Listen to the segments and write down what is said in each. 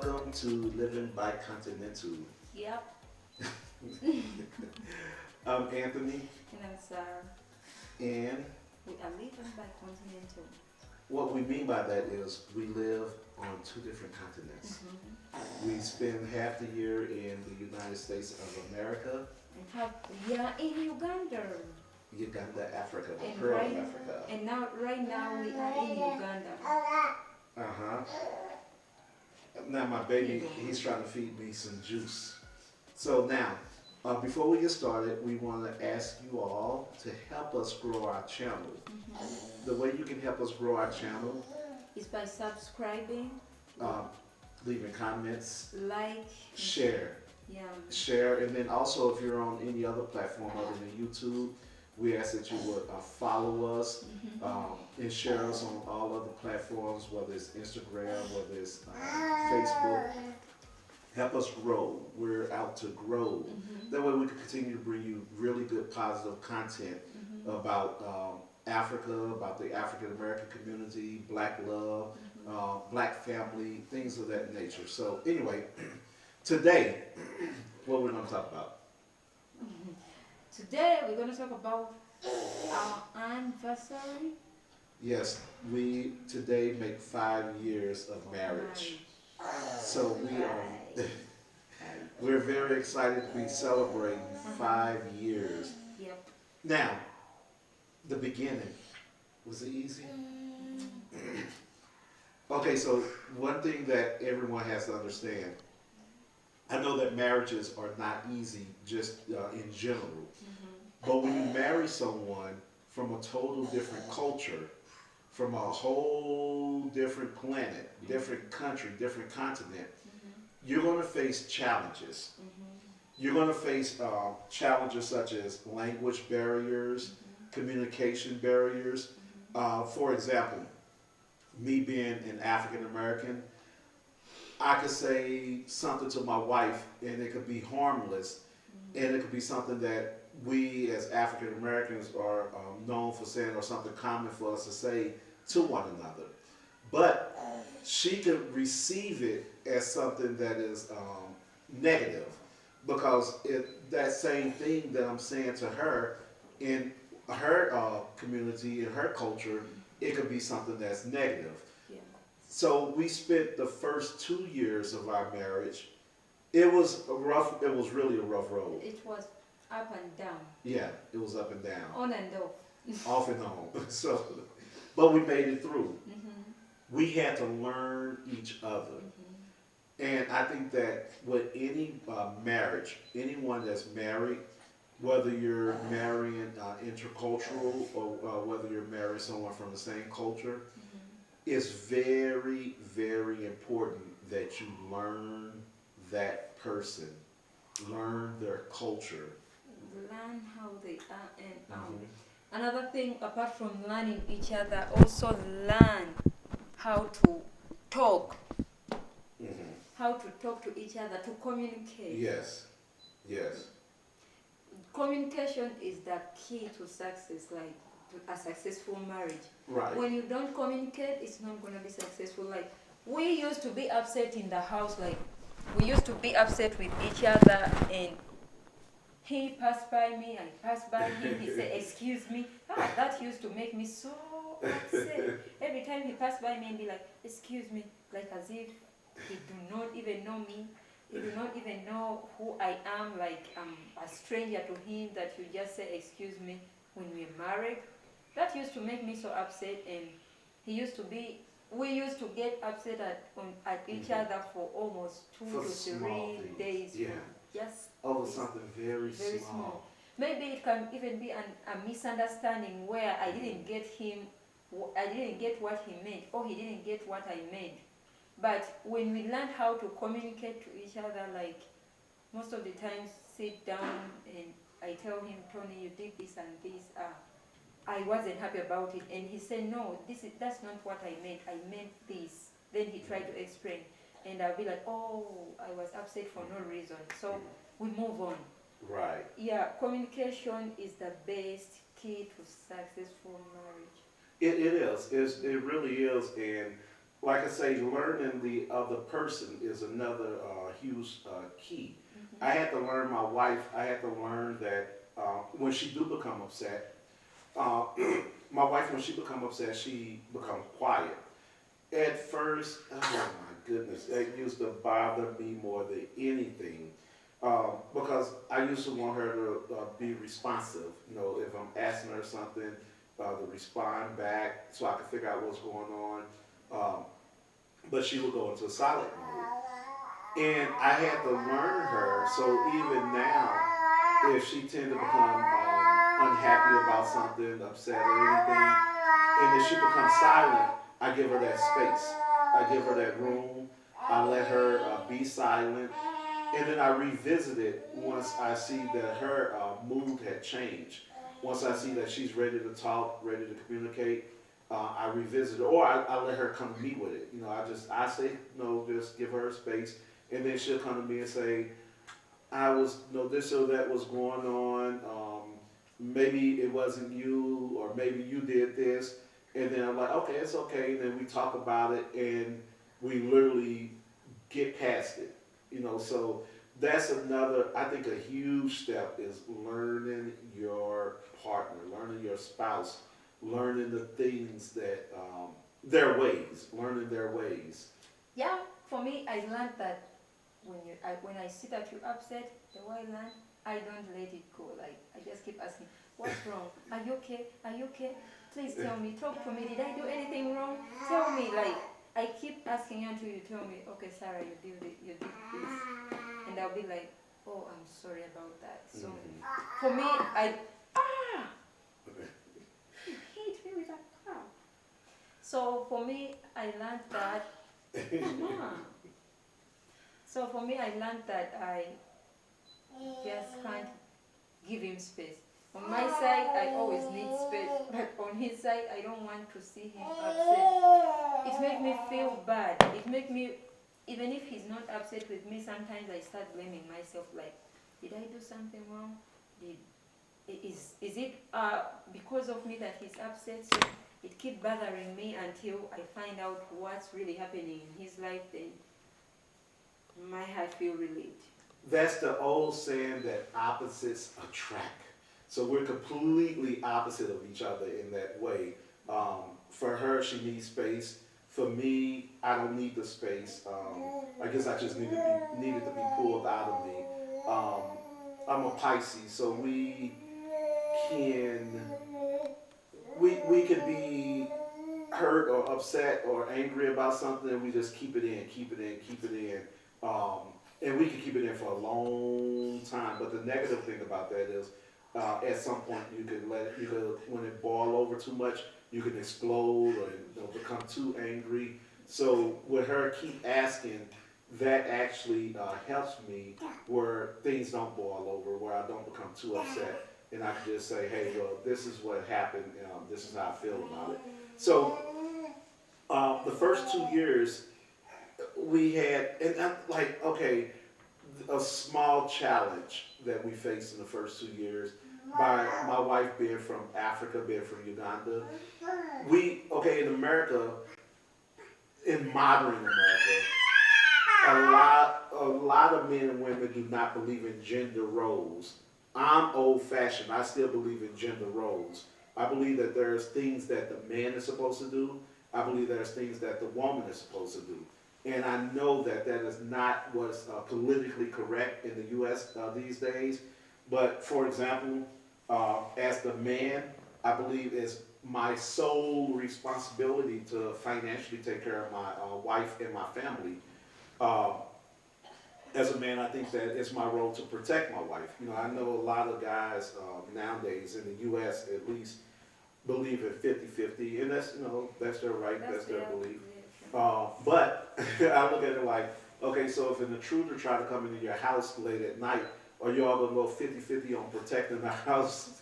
welcome to Living by Continental. Yep. I'm Anthony, And I'm Sarah. and We are living by continental. what we mean by that is we live on two different continents. We spend half the year in the United States of America, We are in Uganda. Uganda, Africa, the And Pearl of right, Africa. and right now we are in Uganda. Uh-huh. Now my baby, he's trying to feed me some juice. So now, before we get started, we want to ask you all to help us grow our channel. The way you can help us grow our channel, Is by subscribing, leaving comments, like, share. yeah, Share, and then also if you're on any other platform other than YouTube, we ask that you would follow us and share us on all other platforms, whether it's Instagram, whether it's Facebook. Help us grow. We're out to grow. That way we can continue to bring you really good positive content about Africa, about the African American community, black love, black family, things of that nature. So anyway, today, what we're going to talk about? Today we're going to talk about our anniversary. Yes, we today make 5 years of marriage. So we're very excited to be celebrating 5 years. Yep. Now, the beginning, was it easy? Okay, so one thing that everyone has to understand, I know that marriages are not easy just in general, but when you marry someone from a total different culture, from a whole different planet, different country, different continent, you're going to face challenges. You're going to face challenges such as language barriers, communication barriers. For example, me being an African American, I could say something to my wife and it could be harmless, and it could be something that we as African Americans are known for saying, or something common for us to say to one another. But she could receive it as something that is negative, because that same thing that I'm saying to her in her community, in her culture, it could be something that's negative. Yeah. So we spent the first 2 years of our marriage. It was really a rough road. It was up and down. Yeah, it was up and down, On and off. off and on. So, but we made it through. We had to learn each other. And I think that with any marriage, anyone that's married, whether you're marrying intercultural or whether you're marrying someone from the same culture, it's very, very important that you learn that person, learn their culture. Learn how they are, and another thing apart from learning each other, also learn how to talk. How to talk to each other, to communicate. Yes, yes. Communication is the key to success, like to a successful marriage. Right. When you don't communicate, it's not going to be successful. Like, we used to be upset in the house, like we used to be upset with each other, and he passed by me, I passed by him, he said, excuse me. That used to make me so upset. Every time he passed by me and be like, excuse me, like as if he do not even know me. He do not even know who I am, like I'm a stranger to him, that you just say, excuse me, when we're married. That used to make me so upset, and we used to get upset at each other for almost 2 to 3 days. Yeah. Just Over something very, very small. Maybe it can even be a misunderstanding where I didn't get what he meant, or he didn't get what I meant. But when we learn how to communicate to each other, like most of the times sit down and I tell him, Tony, you did this and this, I wasn't happy about it, and he said, no, that's not what I meant, I meant this. Then he tried to explain, and I'll be like, oh, I was upset for no reason. So we move on. Right. Yeah, communication is the best key to successful marriage. It is. It really is. And like I say, learning the other person is another huge key. I had to learn my wife. I had to learn that when she do become upset, uh, my wife, when she become upset, she become quiet. At first, oh my goodness, it used to bother me more than anything. Because I used to want her to be responsive. You know, if I'm asking her something, to respond back so I could figure out what's going on. Um, but she would go into a silent mode. And I had to learn her, so even now, if she tend to become unhappy about something, upset or anything, and if she becomes silent, I give her that space. I give her that room. I let her be silent. And then I revisit it once I see that her mood had changed. Once I see that she's ready to talk, ready to communicate, I revisit it, or I let her come to me with it. You know, I say no, just give her space, and then she'll come to me and say, I was, you know, this or that was going on. Maybe it wasn't you, or maybe you did this, and then I'm like, okay, it's okay. And then we talk about it, and we literally get past it. You know, so that's another. I think a huge step is learning your partner, learning your spouse, learning the things that their ways, learning their ways. Yeah, for me, I learned that when I see that you're upset, the way I learn, I don't let it go. Like I just keep asking, what's wrong? Are you okay? Are you okay? Please tell me. Talk to me. Did I do anything wrong? Tell me. Like I keep asking you until you tell me, okay, Sarah, you did this, and I'll be like, oh, I'm sorry about that. So for me, you hit me with a car. So for me, I learned that. Mama. So for me, I learned that I just can't give him space. On my side, I always need space, but on his side, I don't want to see him upset. It makes me feel bad. It makes me, even if he's not upset with me, sometimes I start blaming myself. Like, did I do something wrong? Is it because of me that he's upset? So it keeps bothering me until I find out what's really happening in his life. Then my heart feel relieved. That's the old saying that opposites attract. So we're completely opposite of each other in that way. For her, she needs space. For me, I don't need the space. I guess I just needed to be pulled out of me. I'm a Pisces, so can we could be hurt or upset or angry about something, and we just keep it in, keep it in, keep it in. And we can keep it in for a long time. But the negative thing about that is, at some point when it boil over too much, you can explode or become too angry. So with her keep asking, that actually helps me where things don't boil over, where I don't become too upset, and I can just say, hey, well, this is what happened. This is how I feel about it. So the first 2 years we had, and I'm like, okay, a small challenge that we faced in the first 2 years by my wife being from Africa, being from Uganda. In America, in modern America, a lot of men and women do not believe in gender roles. I'm old fashioned. I still believe in gender roles. I believe that there's things that the man is supposed to do. I believe there's things that the woman is supposed to do. And I know that that is not what's politically correct in the U.S. These days. But for example, as the man, I believe it's my sole responsibility to financially take care of my wife and my family. As a man, I think that it's my role to protect my wife. You know, I know a lot of guys nowadays in the U.S. at least believe in 50-50, and that's, that's their right, that's their belief. But I look at it like, okay, so if an intruder try to come into your house late at night, are y'all gonna go 50-50 on protecting the house?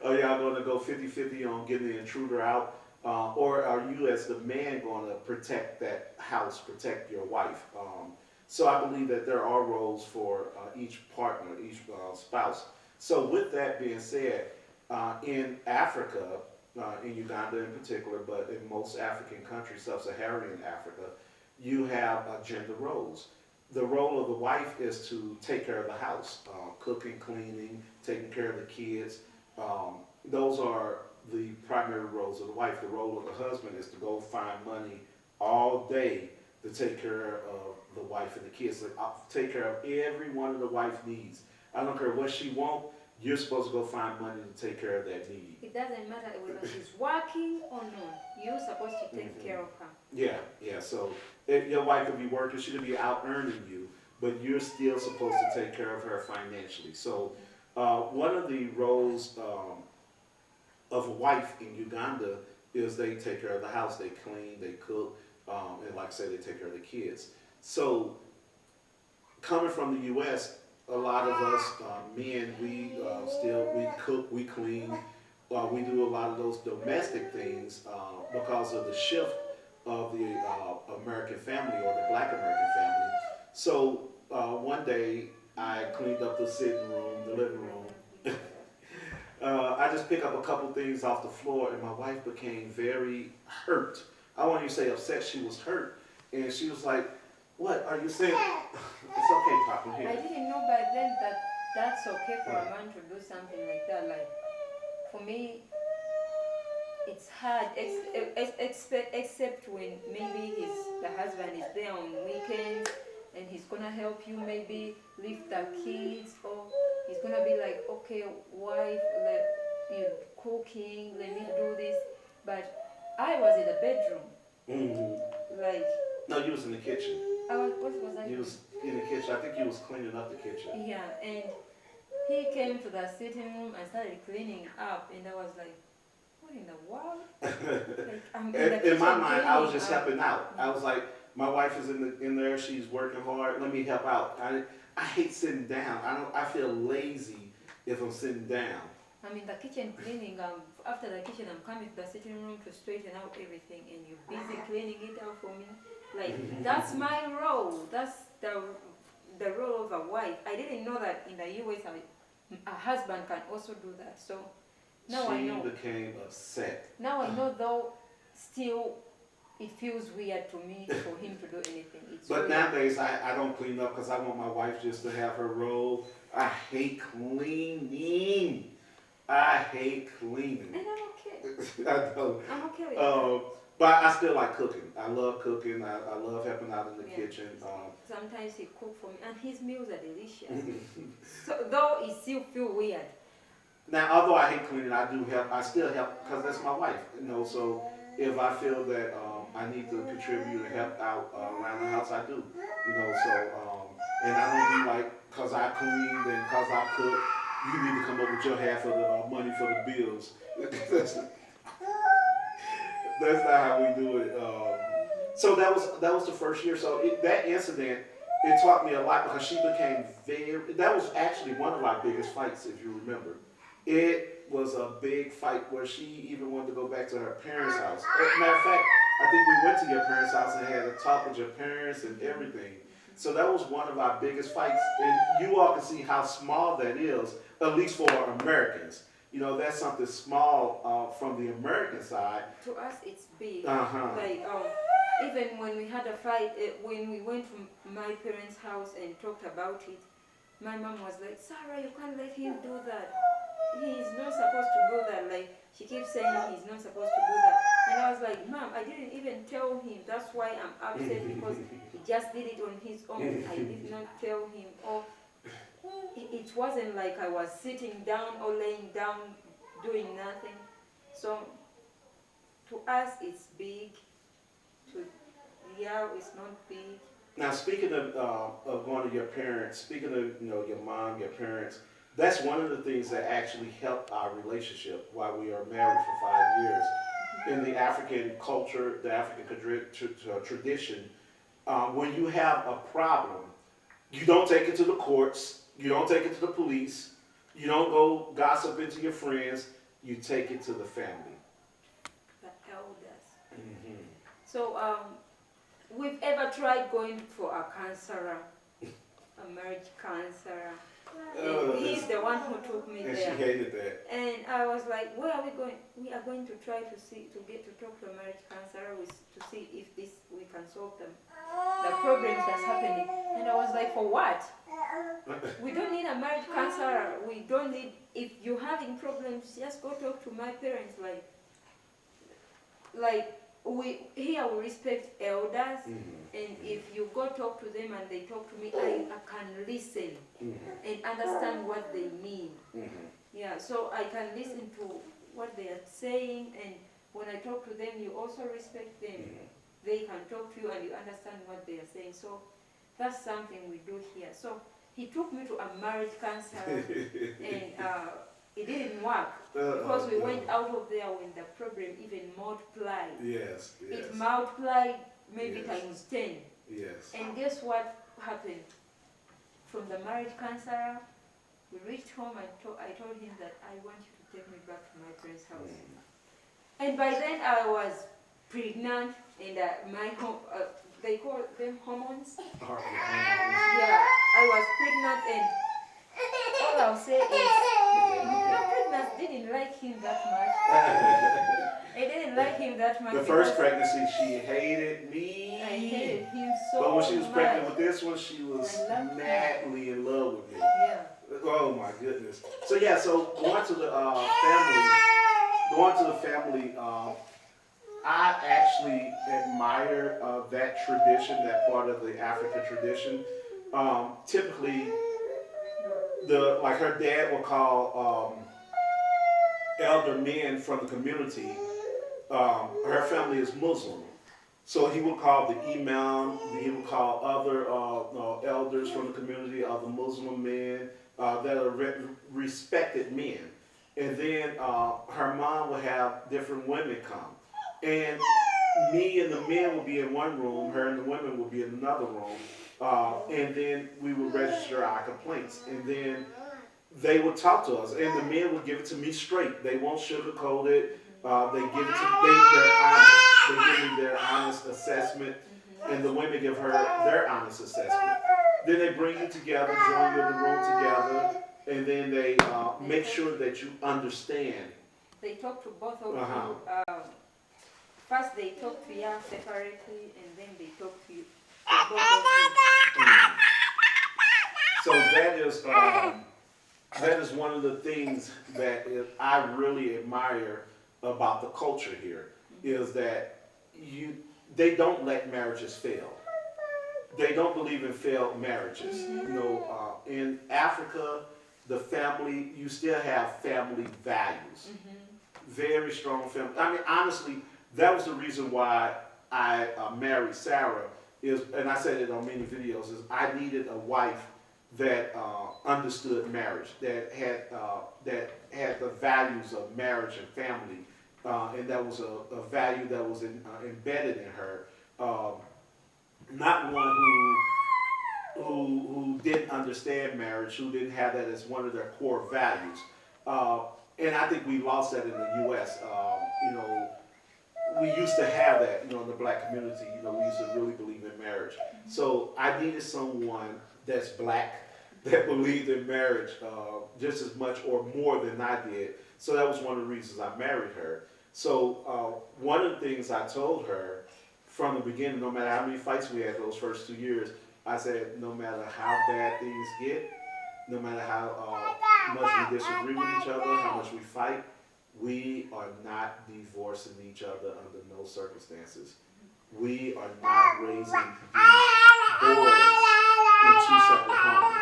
Are y'all gonna go 50-50 on getting the intruder out? Or are you as the man gonna protect that house, protect your wife? So I believe that there are roles for each partner, each spouse. So with that being said, in Africa, in Uganda in particular, but in most African countries, sub-Saharan Africa, you have gender roles. The role of the wife is to take care of the house, cooking, cleaning, taking care of the kids. Those are the primary roles of the wife. The role of the husband is to go find money all day to take care of the wife and the kids. So take care of every one of the wife's needs. I don't care what she wants. You're supposed to go find money to take care of that need. It doesn't matter whether she's working or not. You're supposed to take care of her. Yeah, yeah. So if your wife could be working, she could be out earning you, but you're still supposed to take care of her financially. So one of the roles of a wife in Uganda is they take care of the house, they clean, they cook, and like I said, they take care of the kids. So coming from the U.S., a lot of us men, we cook, we clean, we do a lot of those domestic things because of the shift of the American family or the Black American family. So one day I cleaned up the sitting room, the living room. I just picked up a couple things off the floor, and my wife became very hurt. I won't even say upset, she was hurt. And she was like, "What are you saying?" It's okay, Papa. Here. I didn't know by then that that's okay for a man to do something like that. Like, for me, it's hard, except when maybe the husband is there on weekends and he's gonna help you maybe lift the kids, or he's gonna be like, "Okay, wife, you're cooking, let me do this." But I was in the bedroom. Mm-hmm. Like, no, you was in the kitchen. What was I? You was in the kitchen. I think you was cleaning up the kitchen. Yeah, and he came to the sitting room and started cleaning up, and I was like, "What in the world?" Like, I'm in my mind, I was just up. helping out. I was like, my wife is in there. She's working hard. Let me help out. I hate sitting down. I feel lazy if I'm sitting down. I'm in the kitchen cleaning. After the kitchen, I'm coming to the sitting room to straighten out everything, and you're busy cleaning it out for me. Like, that's my role. That's the role of a wife. I didn't know that in the US a husband can also do that. So now I know. She became upset. Now I know, though. Still, it feels weird to me for him to do anything. But nowadays, I don't clean up because I want my wife just to have her role. I hate cleaning. I hate cleaning. And I'm okay. I don't. I'm okay with that. But I still like cooking. I love cooking. I love helping out in the kitchen. Sometimes he cooks for me, and his meals are delicious. So, though it still feels weird. Now, although I hate cleaning, I do help. I still help because that's my wife. So if I feel that I need to contribute and help out around the house, I do. And I don't be like, because I cleaned and because I cook, you need to come up with your half of the money for the bills. That's not how we do it. So that was the first year. So that incident, it taught me a lot because she became that was actually one of our biggest fights, if you remember. It was a big fight where she even wanted to go back to her parents' house. As a matter of fact, I think we went to your parents' house and had a talk with your parents and everything. So that was one of our biggest fights. And you all can see how small that is, at least for Americans. That's something small from the American side. To us, it's big. Uh-huh. Like, even when we had a fight, when we went to my parents' house and talked about it, my mom was like, "Sarah, you can't let him do that. He's not supposed to do that." Like, she keeps saying he's not supposed to do that. And I was like, "Mom, I didn't even tell him. That's why I'm upset, because he just did it on his own. I did not tell him." Or it wasn't like I was sitting down or laying down doing nothing. So to us, it's big. To it's not big. Now, speaking of going to your parents, speaking of your mom, your parents, that's one of the things that actually helped our relationship while we are married for 5 years. In the African culture, the African tradition, when you have a problem, you don't take it to the courts, you don't take it to the police, you don't go gossip into your friends, you take it to the family. The elders. Mm-hmm. So, we've ever tried going for a counselor, a marriage counselor? And he's the one who took me and there. she hated that. And I was like, where are we going? We are going to try to get to talk to a marriage counselor to see if we can solve the problems that's happening. And I was like, for what? We don't need a marriage counselor. We don't need, if you're having problems, just go talk to my parents. We respect elders, and if you go talk to them and they talk to me, I can listen and understand what they mean. Yeah, so I can listen to what they are saying, and when I talk to them, you also respect them. They can talk to you and you understand what they are saying. So that's something we do here. So he took me to a marriage counselor, and it didn't work because we went out of there when the problem even multiplied. Yes. It multiplied maybe times 10. Yes. And guess what happened? From the marriage counselor, we reached home. I told him that I want you to take me back to my friend's house. And by then I was pregnant, and they call them hormones. Yeah, I was pregnant, and all I'll say is, the pregnancy didn't like him that much. I didn't like him that much. The first pregnancy, she hated me. I hated him so much. But when she was pregnant with this one, she was madly in love with me. Yeah. Oh my goodness. So yeah, so going to the family, I actually admire that tradition, that part of the African tradition. Typically, her dad will call elder men from the community. Her family is Muslim, so he would call the imam. He would call other elders from the community, other Muslim men that are respected men. And then her mom would have different women come. And me and the men would be in one room, her and the women would be in another room. And then we would register our complaints. And then they would talk to us. And the men would give it to me straight. They won't sugarcoat it. They give it to me, they're honest. They give me their honest assessment. And the women give her their honest assessment. Then they bring you together, join you in the room together. And then they make sure that you understand. They talk to both of you. First they talk to you separately, and then they talk to you, both of you. So that is one of the things that I really admire about the culture here, is that they don't let marriages fail. They don't believe in failed marriages. In Africa, the family, you still have family values. Very strong family. I mean, honestly, that was the reason why I married Sarah, and I said it on many videos, is I needed a wife that understood marriage, that had the values of marriage and family, and that was a value that was embedded in her. Not one who didn't understand marriage, who didn't have that as one of their core values. And I think we lost that in the U.S. We used to have that, in the black community. We used to really believe in marriage. So I needed someone that's black, that believed in marriage just as much or more than I did. So that was one of the reasons I married her. So one of the things I told her from the beginning, no matter how many fights we had those first 2 years, I said, no matter how bad things get, no matter how much we disagree with each other, how much we fight, we are not divorcing each other under no circumstances. We are not raising these boys in 2 separate homes.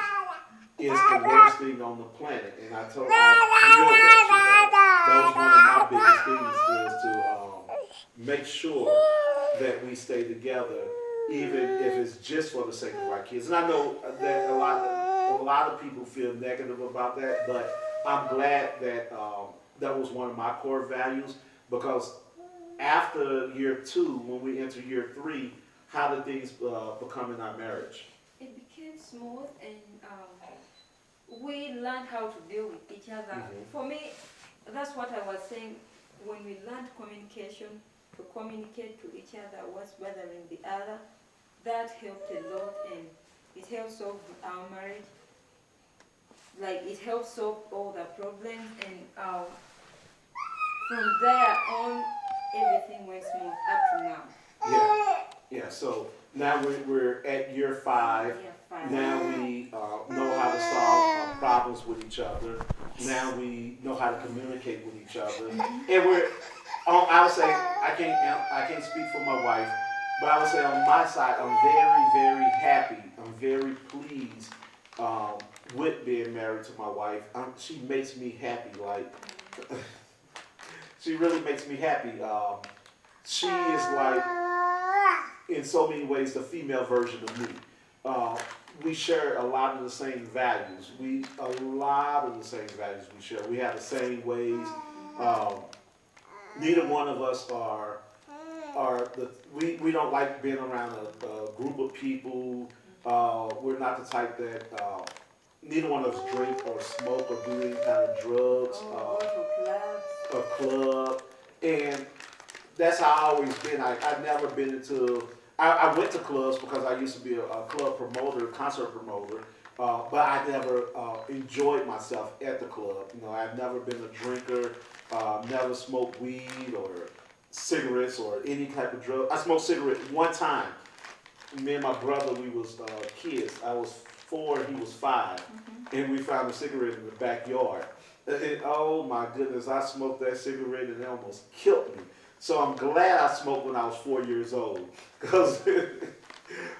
It's the worst thing on the planet. And I told her, that was one of my biggest things, is to make sure that we stay together, even if it's just for the sake of our kids. And I know that a lot of people feel negative about that, but I'm glad that that was one of my core values, because after year 2, when we enter year 3, how did things become in our marriage? It became smooth, and we learned how to deal with each other. For me, that's what I was saying. When we learned communication, to communicate to each other what's bothering the other, that helped a lot, and it helped solve our marriage. like it helps solve all the problems, and from there on, everything went smooth up to now. Yeah, yeah. So now we're at year 5. Year 5. Now we know how to solve problems with each other. Now we know how to communicate with each other, and we're. I would say I can't speak for my wife, but I would say on my side, I'm very, very happy. I'm very pleased with being married to my wife. She makes me happy. Like she really makes me happy. She is like, in so many ways, the female version of me. We share a lot of the same values. We share. We have the same ways. Neither one of us we don't like being around a group of people. We're not the type that neither one of us drink or smoke or do any kind of drugs or club. And that's how I always been. I've never been into. I went to clubs because I used to be a club promoter, concert promoter, but I never enjoyed myself at the club. You know, I've never been a drinker, never smoked weed or cigarettes or any type of drug. I smoked cigarettes one time. Me and my brother, we was kids. I was 4, he was 5, and we found a cigarette in the backyard. And, oh my goodness, I smoked that cigarette and it almost killed me. So I'm glad I smoked when I was 4 years old, because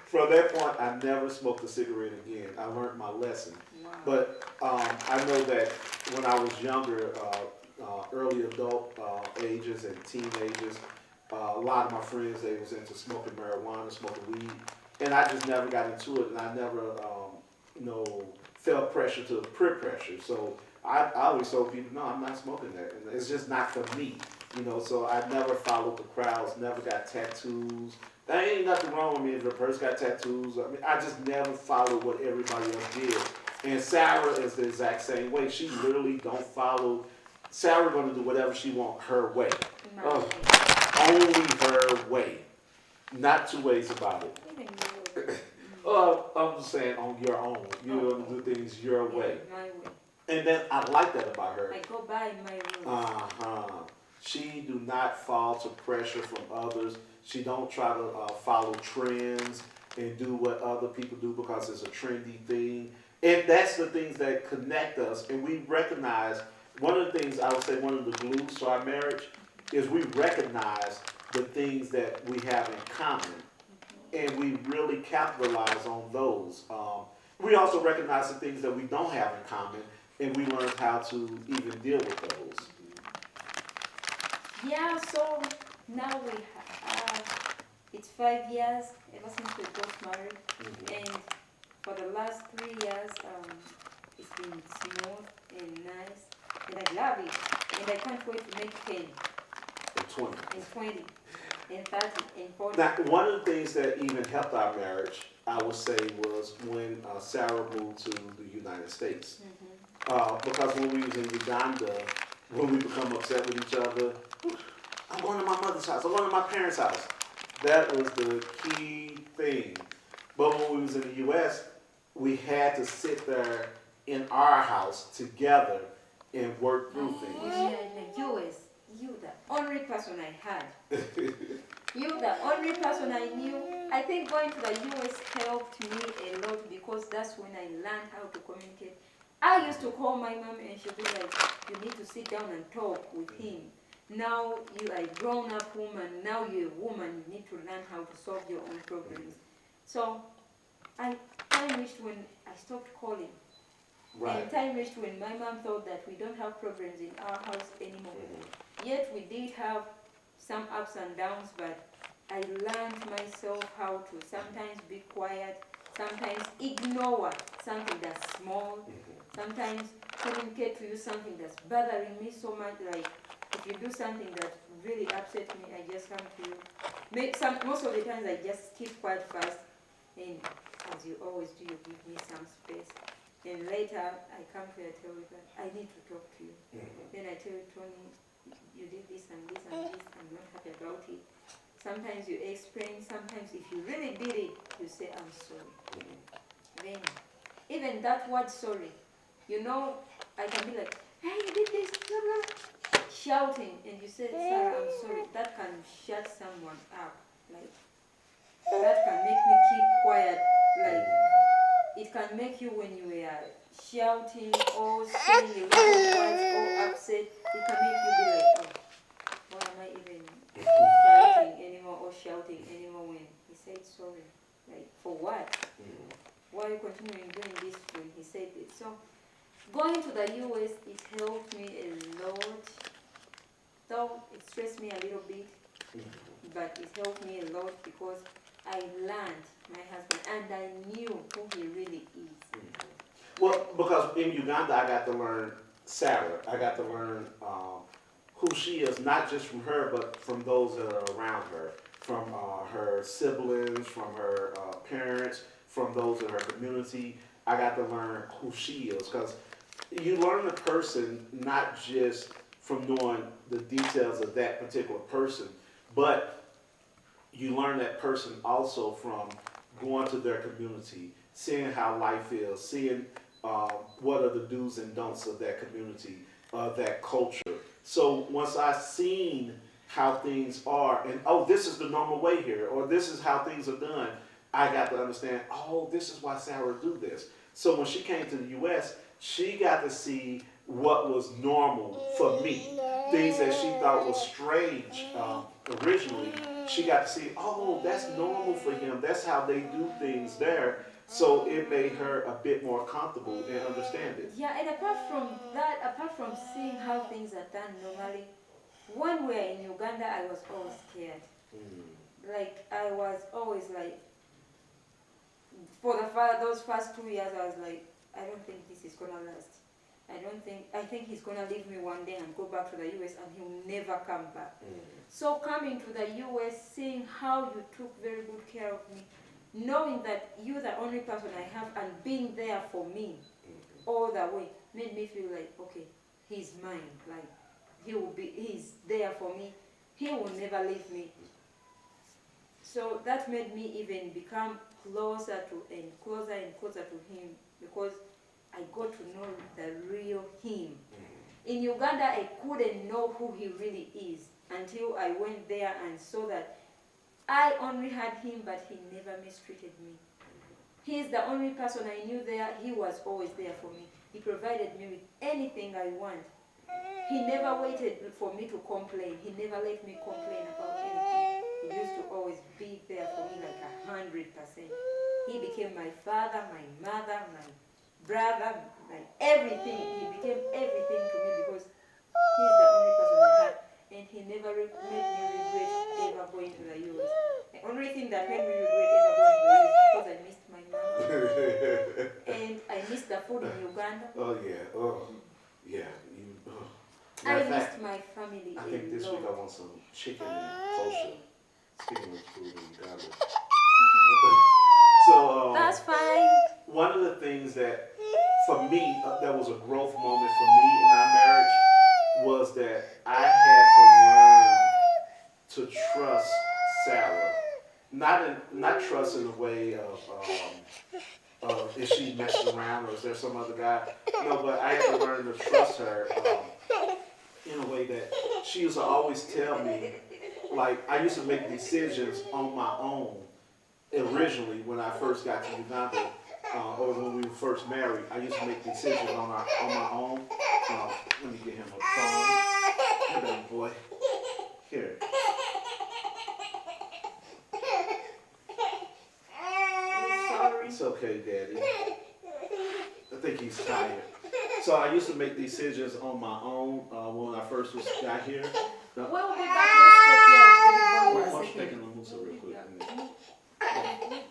from that point I never smoked a cigarette again. I learned my lesson. Wow. But I know that when I was younger, early adult ages and teenagers, a lot of my friends, they was into smoking marijuana, smoking weed, and I just never got into it, and I never, felt pressure to peer pressure. So I always told people, no, I'm not smoking that, and it's just not for me. So I never followed the crowds, never got tattoos. There ain't nothing wrong with me if a person got tattoos. I mean, I just never followed what everybody else did. And Sarah is the exact same way. She literally don't follow. Sarah gonna do whatever she want her way. Only her way. Not two ways about it. I'm just saying on your own. You're gonna do things your way. My way. And then I like that about her. I go by my rules. She do not fall to pressure from others. She don't try to follow trends and do what other people do because it's a trendy thing. And that's the things that connect us. And we recognize, one of the things I would say, one of the glues to our marriage is we recognize the things that we have in common. And we really capitalize on those. We also recognize the things that we don't have in common, and we learn how to even deal with those. Yeah, so now we have, it's 5 years ever since we got married, and for the last 3 years, it's been smooth and nice, and I love it, and I can't wait to make 10, And 20. and 20, and 30, and 40. Now, one of the things that even helped our marriage, I would say, was when Sarah moved to the United States. Because when we was in Uganda, when we become upset with each other, I'm going to my mother's house, I'm going to my parents' house. That was the key thing. But when we was in the U.S., we had to sit there in our house together and work through things. Yeah, in the U.S., you the only person I had. You the only person I knew. I think going to the U.S. helped me a lot because that's when I learned how to communicate. I used to call my mom and she'd be like, you need to sit down and talk with him. Now you are a grown-up woman, now you're a woman, you need to learn how to solve your own problems. So time reached when I stopped calling. Right. And time reached when my mom thought that we don't have problems in our house anymore. Yet we did have some ups and downs, but I learned myself how to sometimes be quiet, sometimes ignore something that's small, sometimes communicate to you something that's bothering me so much, like if you do something that really upsets me, I just come to you. Most of the times I just keep quiet first, and as you always do, you give me some space. And later I come to you and tell you that I need to talk to you. Then I tell you, Tony, you did this and this and this, I'm not happy about it. Sometimes you explain, sometimes if you really did it, you say, I'm sorry. Then, even that word sorry You know, I can be like, hey, you did this, blah, blah, shouting, and you say, Sarah, I'm sorry. That can shut someone up. Like, that can make me keep quiet. Like, it can make you when you are shouting or saying a lot of words or upset, it can make you be like, oh, why am I even fighting anymore or shouting anymore when he said sorry? Like, for what? Why are you continuing doing this when he said it? So, going to the US, it helped me a lot. Though it stressed me a little bit, but it helped me a lot because I learned my husband and I knew who he really is. Well, because in Uganda, I got to learn Sarah. I got to learn who she is, not just from her, but from those that are around her, from her siblings, from her parents, from those in her community. I got to learn who she is, because you learn a person not just from knowing the details of that particular person, but you learn that person also from going to their community, seeing how life is, seeing what are the do's and don'ts of that community, that culture. So once I seen how things are, and oh, this is the normal way here, or this is how things are done, I got to understand, oh, this is why Sarah do this. So when she came to the U.S., she got to see what was normal for me. Things that she thought was strange originally, she got to see, oh, that's normal for him. That's how they do things there. So it made her a bit more comfortable and understand it. Yeah, and apart from that, apart from seeing how things are done normally, when we were in Uganda, I was always scared. Like, I was always like, for those first 2 years, I was like, I don't think this is gonna last. I think he's gonna leave me one day and go back to the US and he'll never come back. So coming to the US, seeing how you took very good care of me, knowing that you're the only person I have and being there for me all the way, made me feel like, okay, he's mine. Like, he's there for me. He will never leave me. So that made me even become closer and closer to him, because I got to know the real him. In Uganda, I couldn't know who he really is until I went there and saw that I only had him, but he never mistreated me. He's the only person I knew there. He was always there for me. He provided me with anything I want. He never waited for me to complain. He never let me complain about anything. He used to always be there for me like 100%. He became my father, my mother, my brother, my everything. He became everything to me because he's the only person I had. And he never made me regret ever going to the US. The only thing that made me regret ever going to the US is because I missed my mom. And I missed the food in Uganda. Oh, yeah. Oh, yeah. I missed my family. I think this week I want some chicken and kosher. Speaking of food in Uganda. So, that's fine. One of the things that, for me, that was a growth moment for me in our marriage was that I had to learn to trust Sarah. Not trust in the way of is she messing around or is there some other guy? No, but I had to learn to trust her in a way that she used to always tell me, like, I used to make decisions on my own originally when I first got to Uganda, or when we were first married. I used to make decisions on my own. Let me get him a phone. Here, baby boy. Here. Sorry. It's okay, Daddy. I think he's tired. So I used to make decisions on my own when I first got here. We'll be back. Let's take care of the Why baby don't you take a little real quick?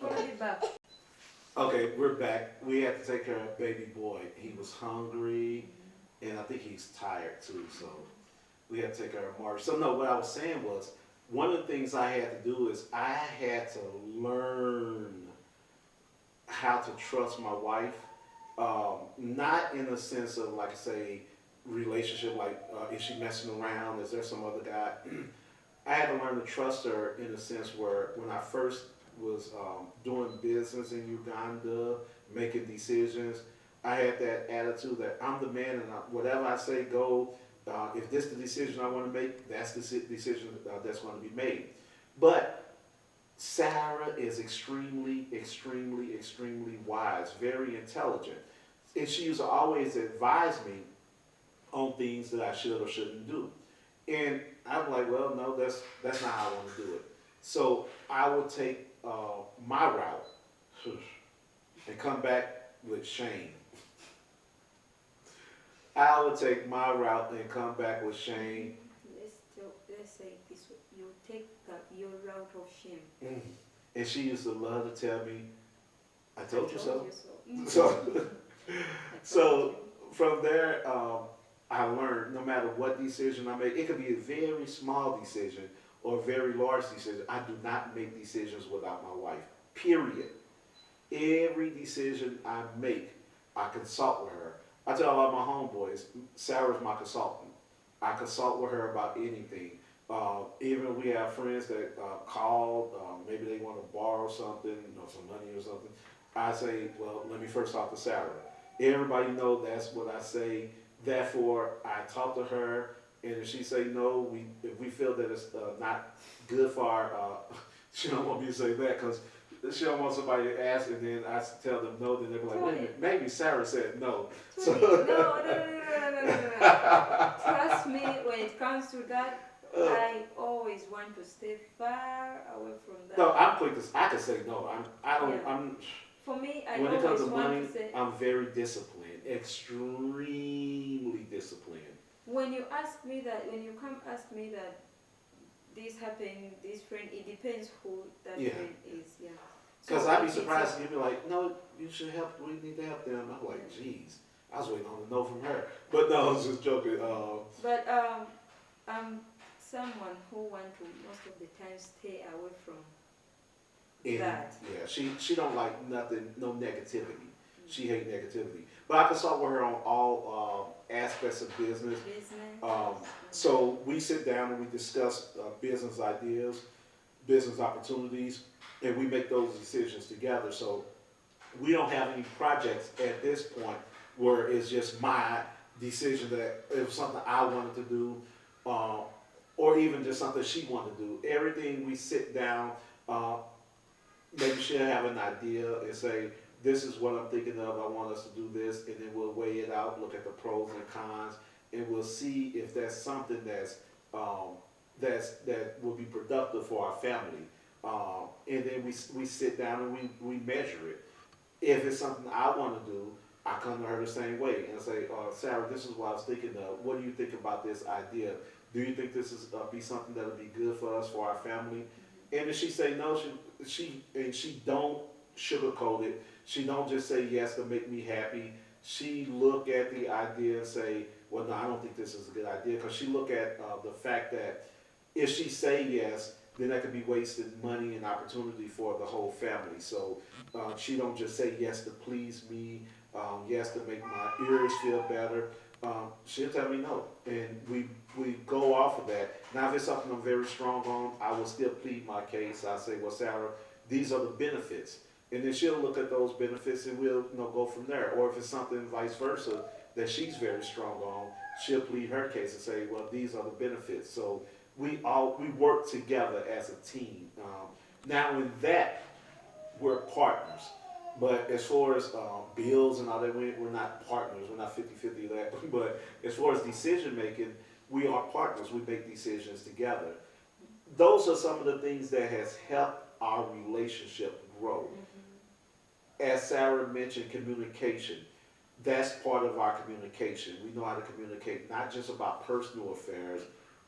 We'll be back. Okay, we're back. We had to take care of baby boy. He was hungry, and I think he's tired too, so we had to take care of Mark. So no, what I was saying was, one of the things I had to do is I had to learn how to trust my wife. Not in the sense of, like I say, relationship, like is she messing around, is there some other guy? I had to learn to trust her in a sense where when I first was doing business in Uganda, making decisions, I had that attitude that I'm the man and whatever I say go. If this is the decision I want to make, that's the decision that's going to be made. But Sarah is extremely, extremely, extremely wise, very intelligent. And she used to always advise me on things that I should or shouldn't do. And I'm like, well, no, that's not how I want to do it. So I would take my route and come back with shame. I would take my route and come back with shame. Let's say this: you take your route of shame. Mm. And she used to love to tell me, "I told you so." Mm-hmm. So from there, I learned no matter what decision I make, it could be a very small decision or a very large decision. I do not make decisions without my wife. Period. Every decision I make, I consult with her. I tell a lot of my homeboys, Sarah's my consultant. I consult with her about anything. Even we have friends that call, maybe they want to borrow something, some money or something. I say, well, let me first talk to Sarah. Everybody knows that's what I say. Therefore, I talk to her, and if she say no, if we feel that it's not good for our, she don't want me to say that because she don't want somebody to ask, and then I tell them no, then they're like, wait a minute, maybe Sarah said no. So No. Trust me, when it comes to that, I always want to stay far away from that. No, I'm quick to. I can say no. I don't. Yeah. I'm. For me, I When it comes always to want money, to say. I'm very disciplined, extremely disciplined. When you ask me that, when you come ask me that this happened, this friend, it depends who that friend is. Yeah. Because So I'd be surprised if you'd be like, no, you should help. We need to help them. I'm like, geez, I was waiting on a no from her. But no, I was just joking. But I'm someone who want to most of the time stay away from that. Yeah, she don't like nothing, no negativity. She hate negativity. But I consult with her on all aspects of business. So we sit down and we discuss business ideas, business opportunities, and we make those decisions together. So we don't have any projects at this point where it's just my decision that it was something I wanted to do, or even just something she wanted to do. Everything we sit down, maybe she'll have an idea and say, this is what I'm thinking of, I want us to do this, and then we'll weigh it out, look at the pros and cons, and we'll see if that's something that will be productive for our family. And then we sit down and we measure it. If it's something I want to do, I come to her the same way and say, Sarah, this is what I was thinking of. What do you think about this idea? Do you think this is be something that'll be good for us, for our family? And if she say no, she don't sugarcoat it. She don't just say yes to make me happy. She look at the idea and say, well, no, I don't think this is a good idea. Because she look at the fact that if she say yes, then that could be wasted money and opportunity for the whole family. So she don't just say yes to please me, yes to make my ears feel better. She'll tell me no, and we go off of that. Now, if it's something I'm very strong on, I will still plead my case. I say, well, Sarah, these are the benefits, and then she'll look at those benefits, and we'll go from there. Or if it's something vice versa that she's very strong on, she'll plead her case and say, well, these are the benefits. So we work together as a team. Now, in that, we're partners. But as far as bills and all that, we're not partners. We're not 50-50 that. But as far as decision making, we are partners. We make decisions together. Those are some of the things that has helped our relationship grow. As Sarah mentioned, communication. That's part of our communication. We know how to communicate, not just about personal affairs,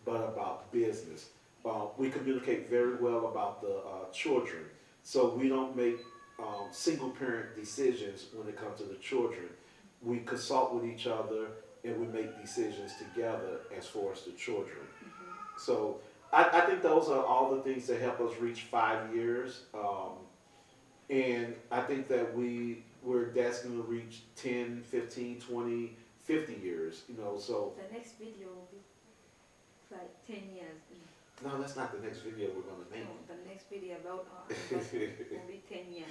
but about business. We communicate very well about the children. So we don't make single parent decisions when it comes to the children. We consult with each other and we make decisions together as far as the children. So I think those are all the things that help us reach 5 years. And I think that we're destined to reach 10, 15, 20, 50 years, so. The next video will be like 10 years. No, that's not the next video we're going to make. No, the next video about will be 10 years.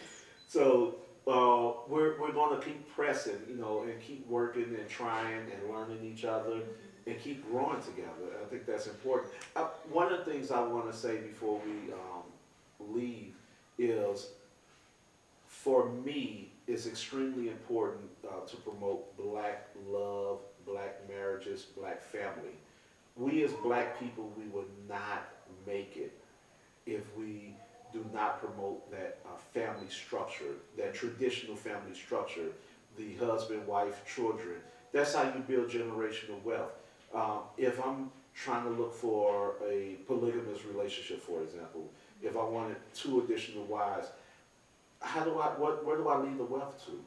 So we're going to keep pressing, you know, and keep working and trying and learning each other and keep growing together. I think that's important. One of the things I want to say before we leave is, for me, it's extremely important to promote black love, black marriages, black family. We as black people, we would not make it if we do not promote that family structure, that traditional family structure, the husband, wife, children. That's how you build generational wealth. If I'm trying to look for a polygamous relationship, for example, if I wanted 2 additional wives, where do I leave the wealth to?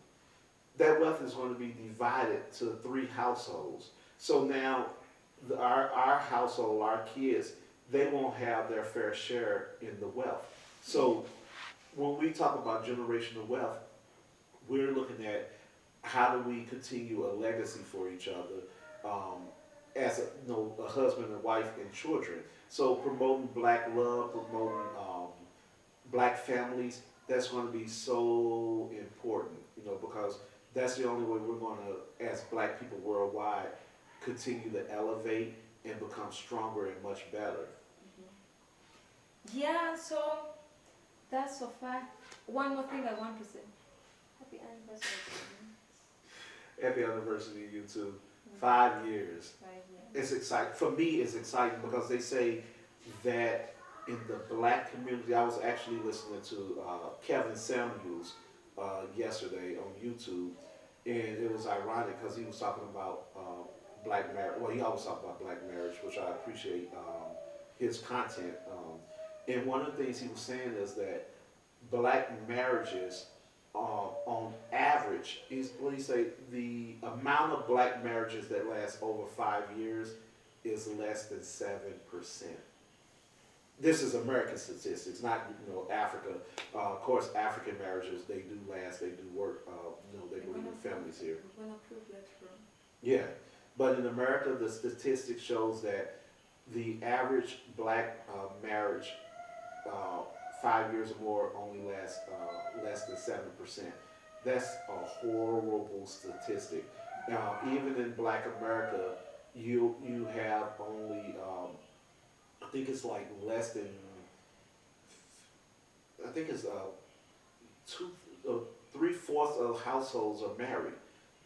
That wealth is going to be divided to 3 households. So now our household, our kids, they won't have their fair share in the wealth. So when we talk about generational wealth, we're looking at how do we continue a legacy for each other as a husband and wife and children. So promoting black love, promoting black families, that's going to be so important, you know, because that's the only way we're going to, as black people worldwide, continue to elevate and become stronger and much better. Yeah, so that's so far. One more thing I want to say. Happy anniversary. Happy anniversary to you too. 5 years. 5 years. It's exciting. For me, it's exciting because they say that in the black community, I was actually listening to Kevin Samuels yesterday on YouTube, and it was ironic because he was talking about black marriage. Well, he always talks about black marriage, which I appreciate his content. And one of the things he was saying is that black marriages, on average, what he say, the amount of black marriages that last over 5 years is less than 7%. This is American statistics, not Africa. Of course, African marriages, they do last, they do work. They believe in families here. Yeah, but in America, the statistics shows that the average black marriage, 5 years or more, only lasts less than 7%. That's a horrible statistic. Now, even in Black America, you have only I think it's like less than, I think it's 3/4 of households are married.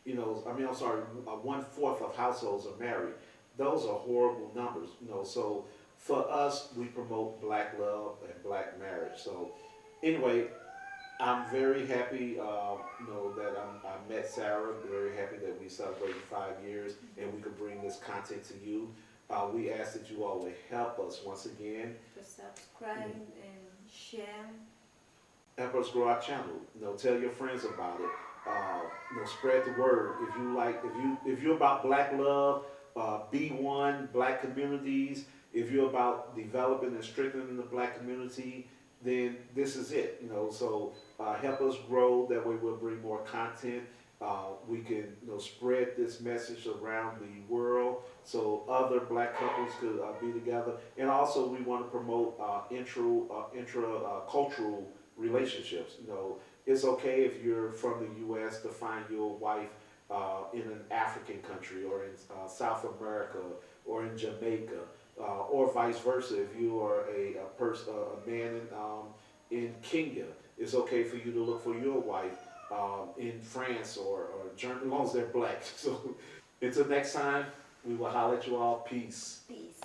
I'm sorry, 1/4 of households are married. Those are horrible numbers. So for us, we promote black love and black marriage. So anyway, I'm very happy, that I met Sarah. Very happy that we celebrated 5 years and we could bring this content to you. We ask that you all will help us once again. To subscribe and share. Help us grow our channel. Tell your friends about it. Spread the word. If you're about black love, B1, black communities, if you're about developing and strengthening the black community, then this is it. So help us grow. That way we'll bring more content. We can spread this message around the world so other black couples could be together. And also we want to promote cultural relationships. It's okay if you're from the U.S. to find your wife in an African country or in South America or in Jamaica, or vice versa. If you are a man in Kenya, it's okay for you to look for your wife in France or Germany, as long as they're black. So until next time, we will holler at you all. Peace. Peace.